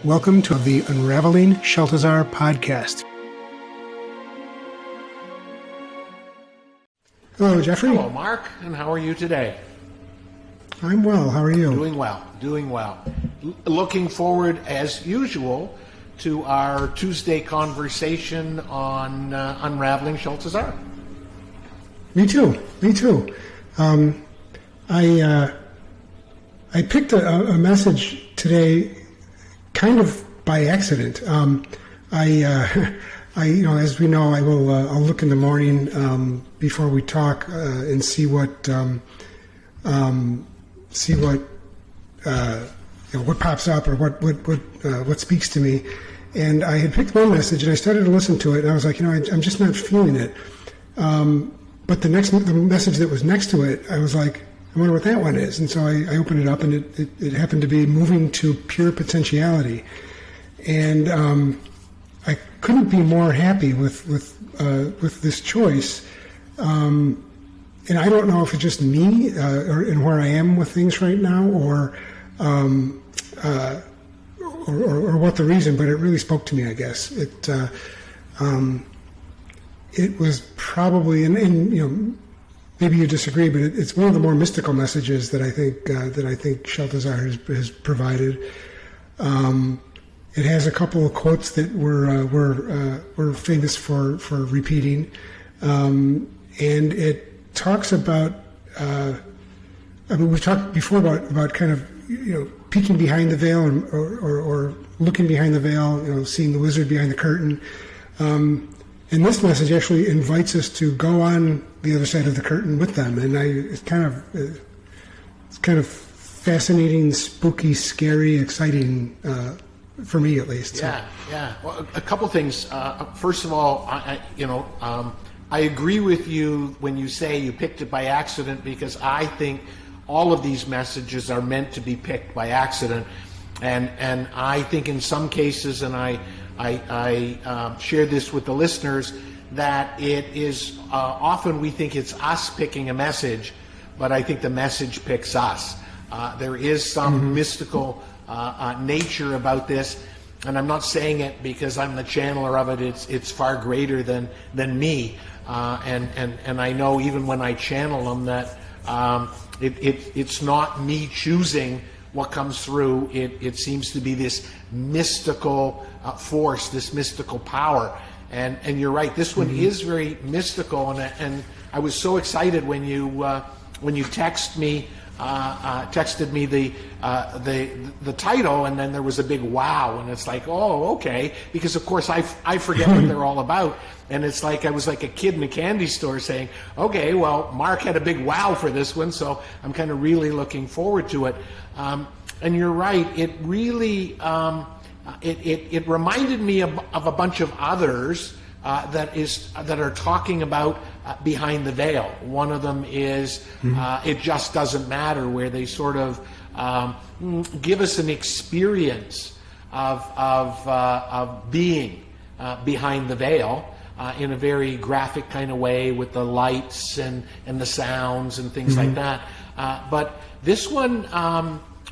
Welcome to the Unraveling Shaltazar podcast. Hello, Jeffrey. Hello, Mark. And how are you today? I'm well. How are you? Doing well. Looking forward, as usual, to our Tuesday conversation on Unraveling Shaltazar. Me too. I picked a message today kind of by accident. As we know, I'll look in the morning before we talk and see what pops up or what speaks to me. And I had picked one message and I started to listen to it, and I was like, I'm just not feeling it. But the message that was next to it, I was like, I wonder what that one is. And so I opened it up, and it happened to be moving to Pure Potentiality. And I couldn't be more happy with this choice. And I don't know if it's just me and where I am with things right now, or what the reason, but it really spoke to me, I guess. It was probably, and maybe you disagree, but it's one of the more mystical messages that I think Shaltazar has provided. It has a couple of quotes that we're famous for repeating, and it talks about. We've talked before about kind of peeking behind the veil or looking behind the veil, seeing the wizard behind the curtain. And this message actually invites us to go on the other side of the curtain with them, and it's kind of fascinating, spooky, scary, exciting for me at least. Yeah. Well, a couple things. First of all, I agree with you when you say you picked it by accident, because I think all of these messages are meant to be picked by accident, and I think in some cases, and I share this with the listeners, that it is often we think it's us picking a message, but I think the message picks us. There is some mystical nature about this, and I'm not saying it because I'm the channeler of it. It's far greater than me, and I know even when I channel them that it's not me choosing what comes through. It seems to be this mystical force, this mystical power, and you're right. This one is very mystical, and I was so excited when you texted me the title, and then there was a big wow, and it's like, oh, okay, because of course I forget what they're all about, and it's like I was like a kid in a candy store saying, okay, well, Mark had a big wow for this one, so I'm kind of really looking forward to it. And you're right, it really it reminded me of a bunch of others that are talking about behind the veil. One of them is It Just Doesn't Matter, where they sort of give us an experience of being behind the veil in a very graphic kind of way, with the lights and the sounds and things like that. But this one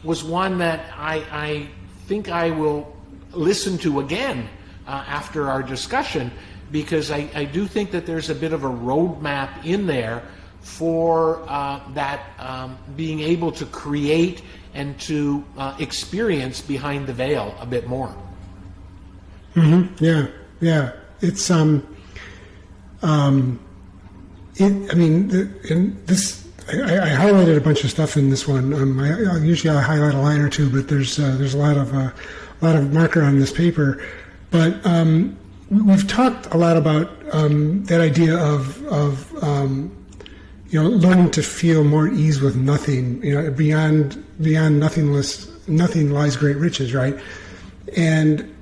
was one that I think I will listen to again after our discussion, because I do think that there's a bit of a roadmap in there for that being able to create and to experience behind the veil a bit more. Yeah. It's I highlighted a bunch of stuff in this one. Usually I highlight a line or two, but there's a lot of marker on this paper. But we've talked a lot about that idea of learning to feel more at ease with nothing. Beyond nothingness, nothing lies great riches, right? And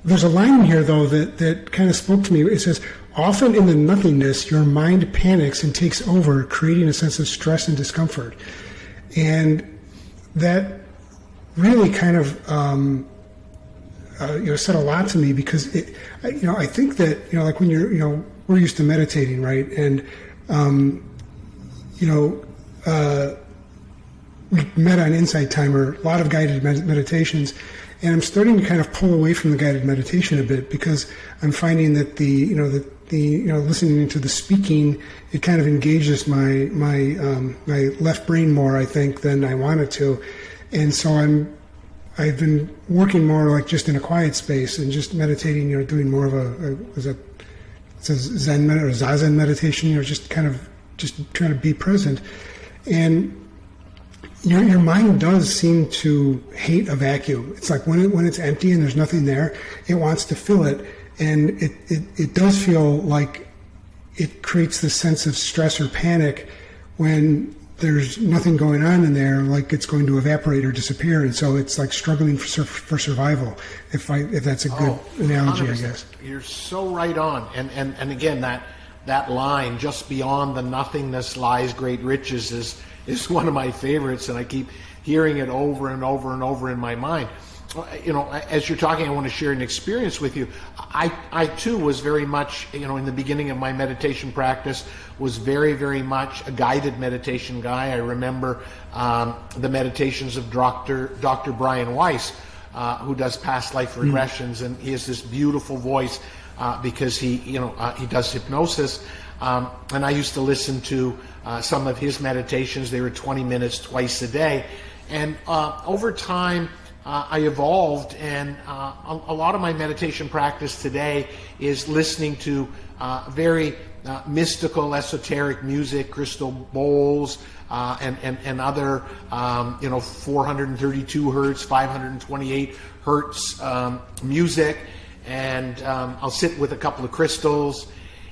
there's a line in here though that kind of spoke to me. It says, often in the nothingness, your mind panics and takes over, creating a sense of stress and discomfort. And that really kind of said a lot to me, because I think that like when we're used to meditating, right? And we met on Insight Timer, a lot of guided meditations, and I'm starting to kind of pull away from the guided meditation a bit because I'm finding that the listening to the speaking, it kind of engages my left brain more, I think, than I want it to, and so I've been working more like just in a quiet space and just meditating, doing more of a Zen or Zazen meditation, just kind of just trying to be present. And your mind does seem to hate a vacuum. It's like when it's empty and there's nothing there, it wants to fill it. And it does feel like it creates this sense of stress or panic when there's nothing going on in there, like it's going to evaporate or disappear. And so it's like struggling for survival, if that's a good analogy, 100%. I guess. You're so right on. And again, that line, just beyond the nothingness lies great riches, is one of my favorites, and I keep hearing it over and over and over in my mind. As you're talking, I want to share an experience with you. I too was very much, in the beginning of my meditation practice, was very, very much a guided meditation guy. I remember the meditations of Dr. Brian Weiss, who does past life regressions, and he has this beautiful voice because he does hypnosis. And I used to listen to some of his meditations. They were 20 minutes twice a day. And over time, I evolved, and a lot of my meditation practice today is listening to very mystical, esoteric music, crystal bowls, and other, 432 hertz, 528 hertz music. And I'll sit with a couple of crystals.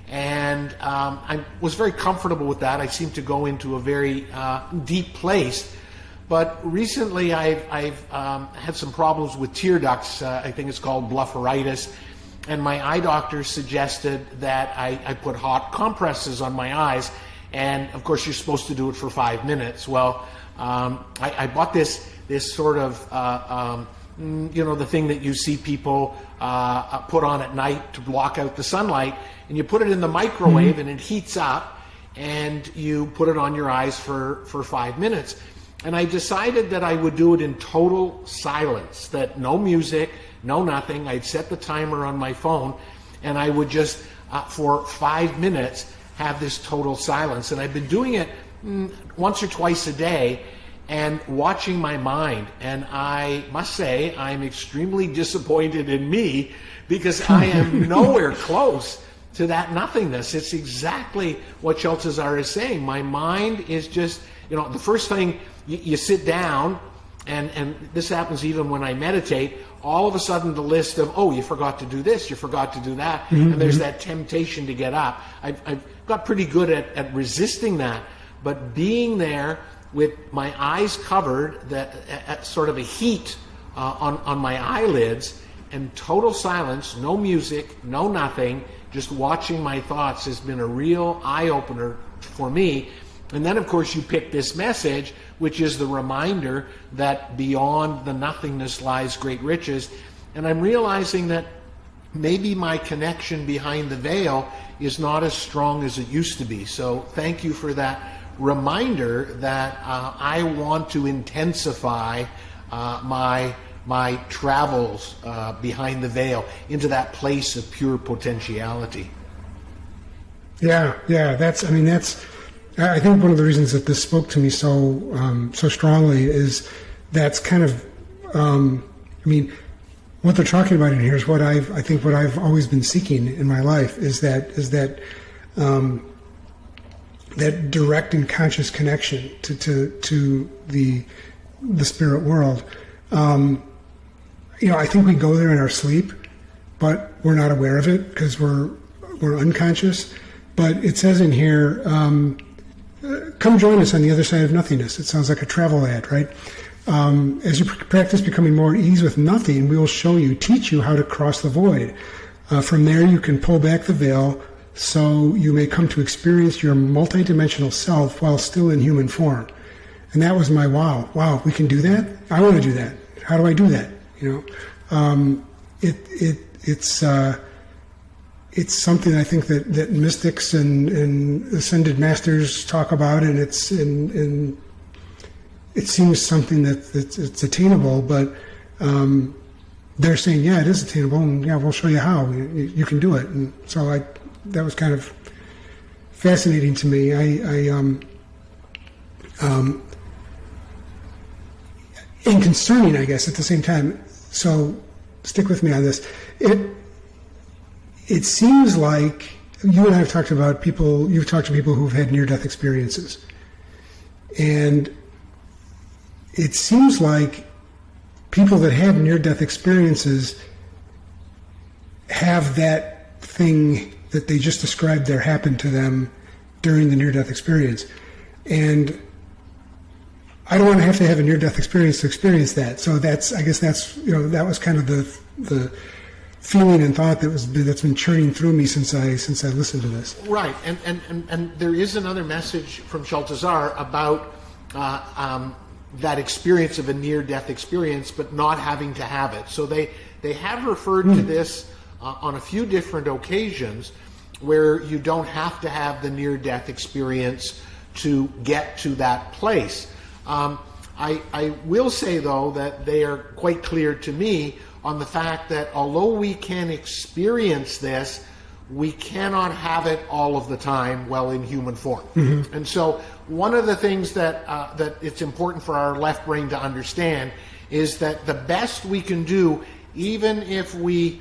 And I was very comfortable with that. I seemed to go into a very deep place. But recently I've had some problems with tear ducts. I think it's called blepharitis. And my eye doctor suggested that I put hot compresses on my eyes. And of course you're supposed to do it for 5 minutes. Well, I bought this sort of, the thing that you see people put on at night to block out the sunlight. And you put it in the microwave and it heats up, and you put it on your eyes for 5 minutes. And I decided that I would do it in total silence, that no music, no nothing. I'd set the timer on my phone, and I would just, for 5 minutes, have this total silence. And I've been doing it once or twice a day and watching my mind. And I must say, I'm extremely disappointed in me because I am nowhere close to that nothingness. It's exactly what Shaltazar is saying. My mind is just, the first thing you sit down, and this happens even when I meditate, all of a sudden the list of, you forgot to do this, you forgot to do that, and there's that temptation to get up. I've got pretty good at resisting that, but being there with my eyes covered, at sort of a heat on my eyelids, and total silence, no music, no nothing, just watching my thoughts has been a real eye-opener for me. And then, of course, you pick this message, which is the reminder that beyond the nothingness lies great riches. And I'm realizing that maybe my connection behind the veil is not as strong as it used to be. So thank you for that reminder that I want to intensify my travels behind the veil into that place of pure potentiality. Yeah. I think one of the reasons that this spoke to me so strongly is that's kind of, what they're talking about in here is what I've always been seeking in my life is that direct and conscious connection to the spirit world. I think we go there in our sleep, but we're not aware of it because we're unconscious. But it says in here, come join us on the other side of nothingness. It sounds like a travel ad, right? As you practice becoming more at ease with nothing, we will teach you how to cross the void. From there, you can pull back the veil so you may come to experience your multidimensional self while still in human form. And that was my wow, we can do that? I want to do that. How do I do that? It's something I think that mystics and ascended masters talk about, and it seems something it's attainable, but they're saying, yeah, it is attainable, and yeah, we'll show you how. You can do it. And so that was kind of fascinating to me. And concerning, I guess, at the same time. So stick with me on this. It seems like you and I have talked about people. You've talked to people who've had near-death experiences, and it seems like people that have near-death experiences have that thing that they just described there happen to them during the near-death experience. And I don't want to have a near-death experience to experience that. So I guess that's that was kind of the feeling and thought that's been churning through me since I listened to this. Right, and there is another message from Shaltazar about that experience of a near-death experience, but not having to have it. So they have referred to this on a few different occasions, where you don't have to have the near-death experience to get to that place. I will say, though, that they are quite clear to me on the fact that although we can experience this, we cannot have it all of the time while in human form. Mm-hmm. And so one of the things that it's important for our left brain to understand is that the best we can do, even if we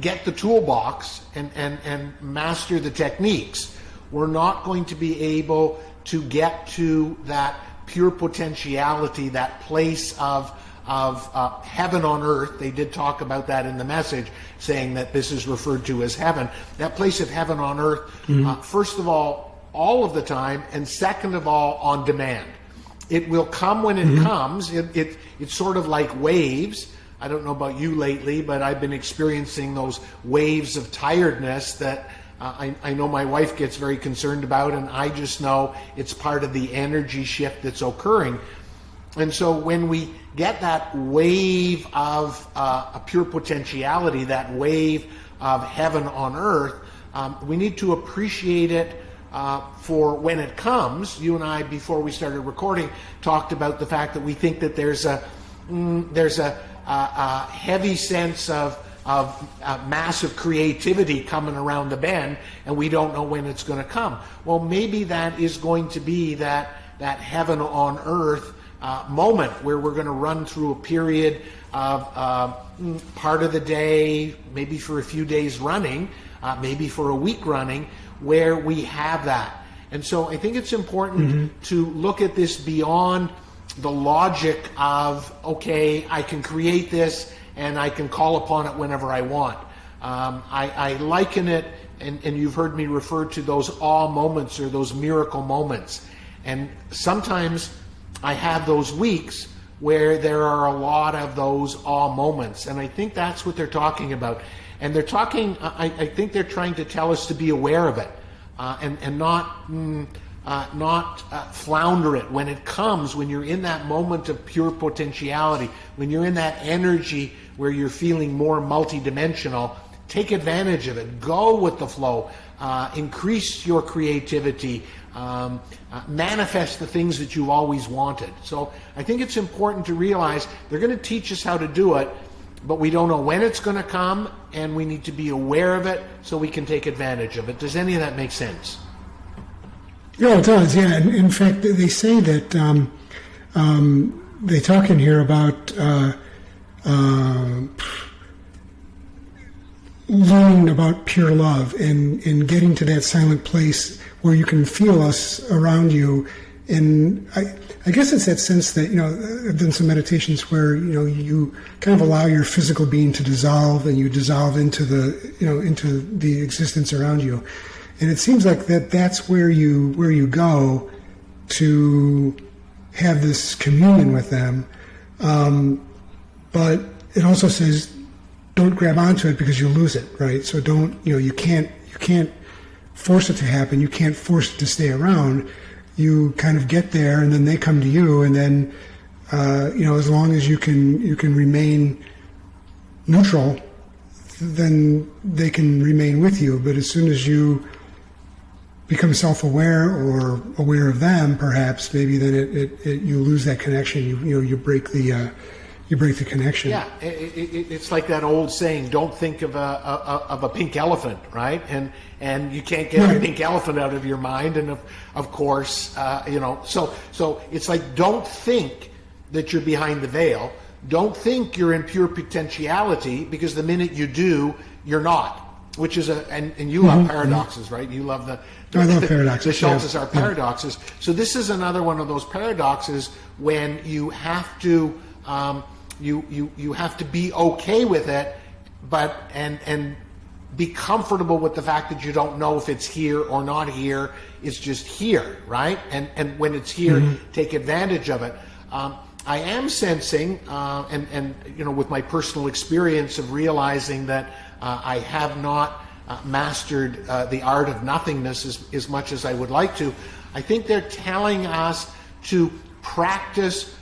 get the toolbox and master the techniques, we're not going to be able to get to that pure potentiality, that place of heaven on earth. They did talk about that in the message, saying that this is referred to as heaven. That place of heaven on earth, first of all of the time, and second of all, on demand. It will come when it comes. It's sort of like waves. I don't know about you lately, but I've been experiencing those waves of tiredness that I know my wife gets very concerned about, and I just know it's part of the energy shift that's occurring. And so when we get that wave of a pure potentiality, that wave of heaven on earth, we need to appreciate it for when it comes. You and I, before we started recording, talked about the fact that we think that there's a heavy sense of massive creativity coming around the bend, and we don't know when it's going to come. Well, maybe that is going to be that heaven on earth moment where we're going to run through a period of part of the day, maybe for a few days running, maybe for a week running, where we have that. And so I think it's important to look at this beyond the logic of, okay, I can create this and I can call upon it whenever I want. I liken it, and you've heard me refer to those awe moments or those miracle moments. And sometimes I have those weeks where there are a lot of those awe moments. And I think that's what they're talking about. And they're talking, I think they're trying to tell us to be aware of it and not flounder it when it comes, when you're in that moment of pure potentiality, when you're in that energy where you're feeling more multidimensional. Take advantage of it. Go with the flow. Increase your creativity. Manifest the things that you've always wanted. So I think it's important to realize they're going to teach us how to do it, but we don't know when it's going to come, and we need to be aware of it so we can take advantage of it. Does any of that make sense? Yeah, it does. Yeah, in fact, they say that they talk in here about learning about pure love and getting to that silent place where you can feel us around you. And I guess it's that sense that, I've done some meditations where, you kind of allow your physical being to dissolve, and you dissolve into the existence around you. And it seems like that's where you go to have this communion with them. But it also says, don't grab onto it because you'll lose it, right? So you can't force it to happen. You can't force it to stay around. You kind of get there, and then they come to you, and then, as long as you can remain neutral, then they can remain with you. But as soon as you become self-aware or aware of them, perhaps maybe then you lose that connection. You break the connection. Yeah, it's like that old saying: "Don't think of a pink elephant," right? And you can't get a pink elephant out of your mind. And of course, So it's like, don't think that you're behind the veil. Don't think you're in pure potentiality, because the minute you do, you're not. Which is and you love paradoxes, right? You love I love paradoxes. The Shaltazar paradoxes. So this is another one of those paradoxes when you have to you have to be okay with it, but and be comfortable with the fact that you don't know if it's here or not here. It's just here, right? And when it's here, take advantage of it. I am sensing, and with my personal experience of realizing that I have not mastered the art of nothingness as much as I would like to. I think they're telling us to practice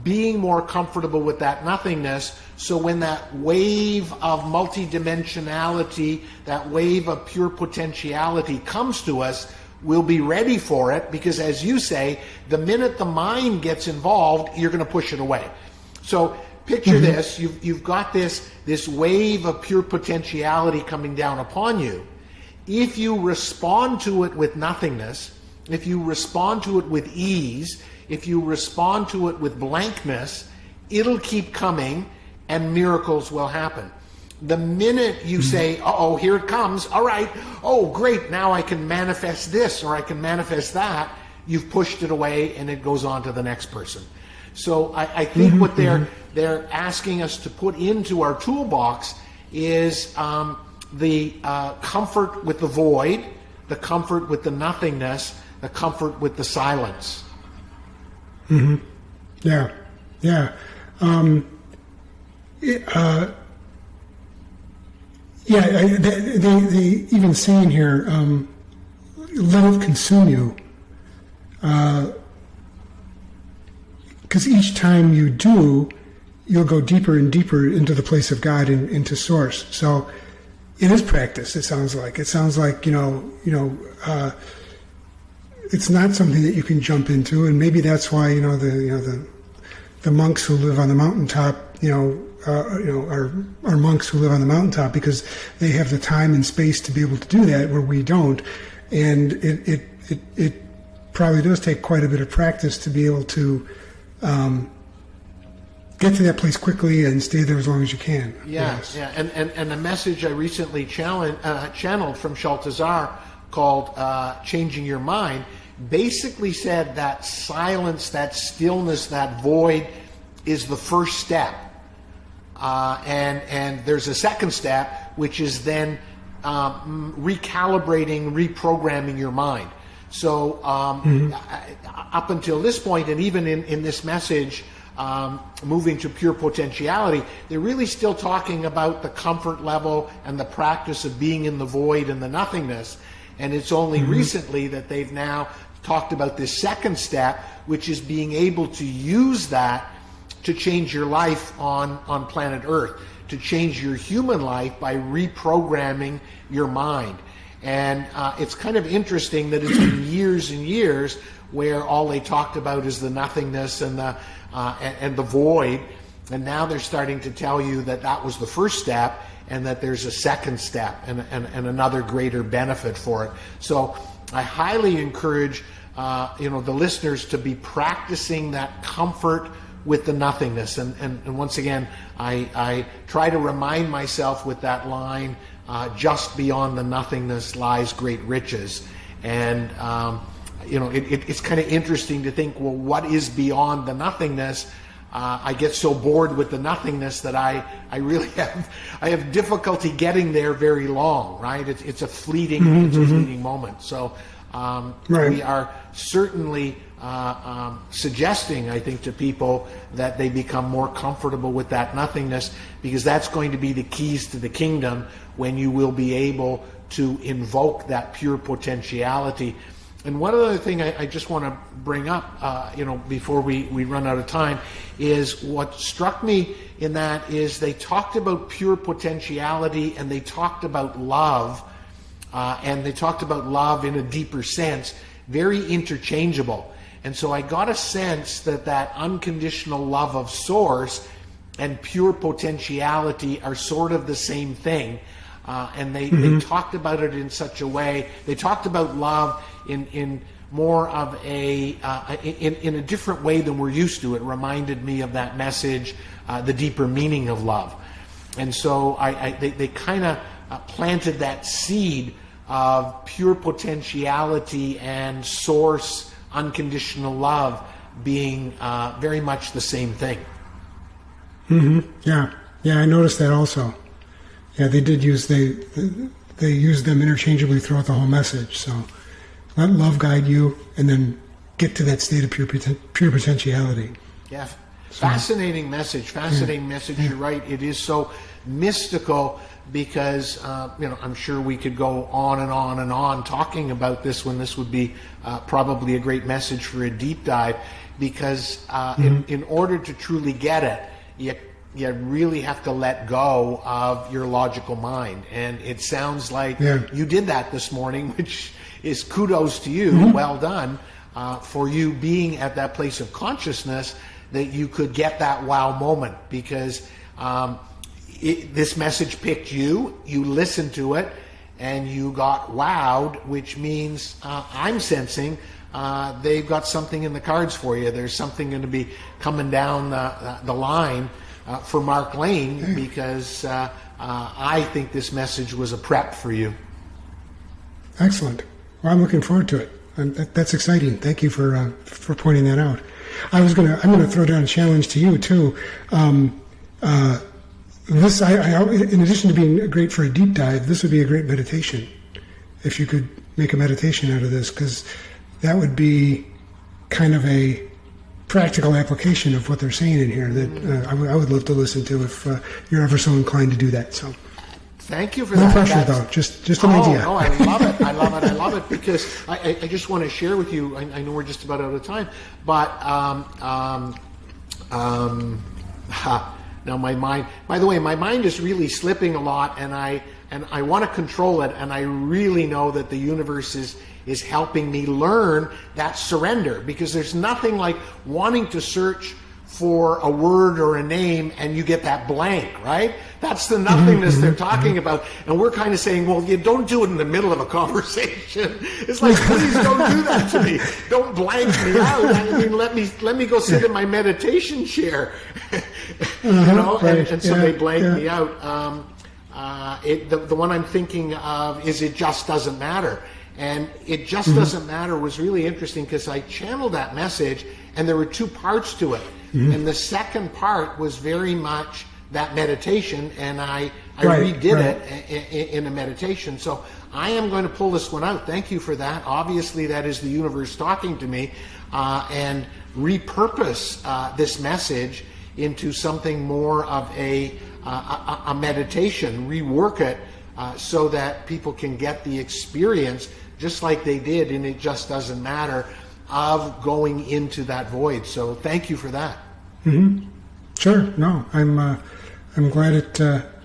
being more comfortable with that nothingness, so when that wave of multidimensionality, that wave of pure potentiality comes to us, we'll be ready for it, because as you say, the minute the mind gets involved, you're going to push it away. So picture this, you've got this wave of pure potentiality coming down upon you. If you respond to it with nothingness, if you respond to it with ease, if you respond to it with blankness, it'll keep coming and miracles will happen. The minute you say, uh-oh, here it comes, all right, oh, great, now I can manifest this or I can manifest that, you've pushed it away and it goes on to the next person. So I think what they're asking us to put into our toolbox is the comfort with the void, the comfort with the nothingness, the comfort with the silence. Yeah. They even saying here, let it consume you. Because each time you do, you'll go deeper and deeper into the place of God and into Source. So it is practice. It sounds like it's not something that you can jump into, and maybe that's why the monks who live on the mountaintop, are monks who live on the mountaintop, because they have the time and space to be able to do that, where we don't. And it probably does take quite a bit of practice to be able to get to that place quickly and stay there as long as you can. Yes. Yeah. And the message I recently channeled from Shaltazar, called Changing Your Mind, basically said that silence, that stillness, that void is the first step. And there's a second step, which is then recalibrating, reprogramming your mind. So up until this point, and even in this message, moving to pure potentiality, they're really still talking about the comfort level and the practice of being in the void and the nothingness. And it's only recently that they've now talked about this second step, which is being able to use that to change your life on planet Earth, to change your human life by reprogramming your mind. And it's kind of interesting that it's been years and years where all they talked about is the nothingness and the void, and now they're starting to tell you that that was the first step, and that there's a second step and another greater benefit for it. So I highly encourage the listeners to be practicing that comfort with the nothingness. And once again, I try to remind myself with that line, just beyond the nothingness lies great riches. And it's kind of interesting to think, well, what is beyond the nothingness? I get so bored with the nothingness that I really have difficulty getting there very long, right? It's a fleeting moment. So we are certainly suggesting, I think, to people that they become more comfortable with that nothingness, because that's going to be the keys to the kingdom, when you will be able to invoke that pure potentiality. And one other thing I just want to bring up, before we run out of time, is what struck me in that is they talked about pure potentiality and they talked about love, and they talked about love in a deeper sense, very interchangeable. And so I got a sense that that unconditional love of source and pure potentiality are sort of the same thing. And they talked about it in such a way. They talked about love in more of in a different way than we're used to. It reminded me of that message, the deeper meaning of love. And so they kind of planted that seed of pure potentiality and source unconditional love being very much the same thing. Yeah, I noticed that also. Yeah, they did use they used them interchangeably throughout the whole message. So let love guide you, and then get to that state of pure potentiality. Yeah, fascinating message. Fascinating message. You're right. It is so mystical because I'm sure we could go on and on and on talking about this when this would be probably a great message for a deep dive. Because in order to truly get it, you really have to let go of your logical mind. And it sounds like you did that this morning, which is kudos to you. Well done for you being at that place of consciousness that you could get that wow moment. Because this message picked you, you listened to it, and you got wowed, which means I'm sensing they've got something in the cards for you. There's something going to be coming down the line for Mark Lane, because I think this message was a prep for you. Excellent. Well, I'm looking forward to it. And that's exciting. Thank you for pointing that out. I'm gonna throw down a challenge to you too. This, in addition to being great for a deep dive, this would be a great meditation. If you could make a meditation out of this, because that would be kind of a practical application of what they're saying in here that I would love to listen to if you're ever so inclined to do that. So, thank you for no that. pressure though, just an idea. No, I love it. I love it because I just want to share with you. I know we're just about out of time, but now my mind. By the way, my mind is really slipping a lot, and I want to control it. And I really know that the universe is helping me learn that surrender, because there's nothing like wanting to search for a word or a name and you get that blank, right? That's the nothingness they're talking about. And we're kind of saying, well, you don't do it in the middle of a conversation. It's like, please don't do that to me. Don't blank me out. I mean, let me go sit in my meditation chair. And so they blank me out. The one I'm thinking of is It Just Doesn't Matter. And It Just Doesn't Matter was really interesting because I channeled that message, and there were two parts to it. And the second part was very much that meditation, and I redid it in a meditation. So I am going to pull this one out. Thank you for that. Obviously, that is the universe talking to me, and repurpose this message into something more of a meditation, rework it so that people can get the experience, just like they did in It Just Doesn't Matter, of going into that void. So thank you for that. Sure. No, I'm glad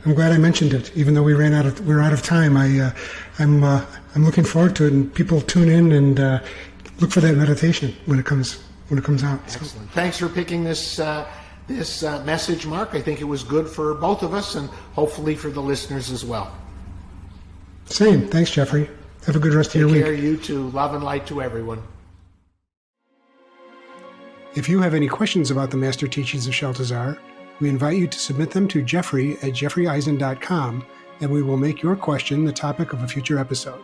I'm glad I mentioned it, even though we're out of time. I'm looking forward to it, and people tune in and look for that meditation when it comes out. Excellent. Thanks for picking this message, Mark. I think it was good for both of us, and hopefully for the listeners as well. Same. Thanks, Jeffrey. Have a good rest of your week. Take care, you too. Love and light to everyone. If you have any questions about the Master Teachings of Shaltazar, we invite you to submit them to Jeffrey@jeffreyeisen.com, and we will make your question the topic of a future episode.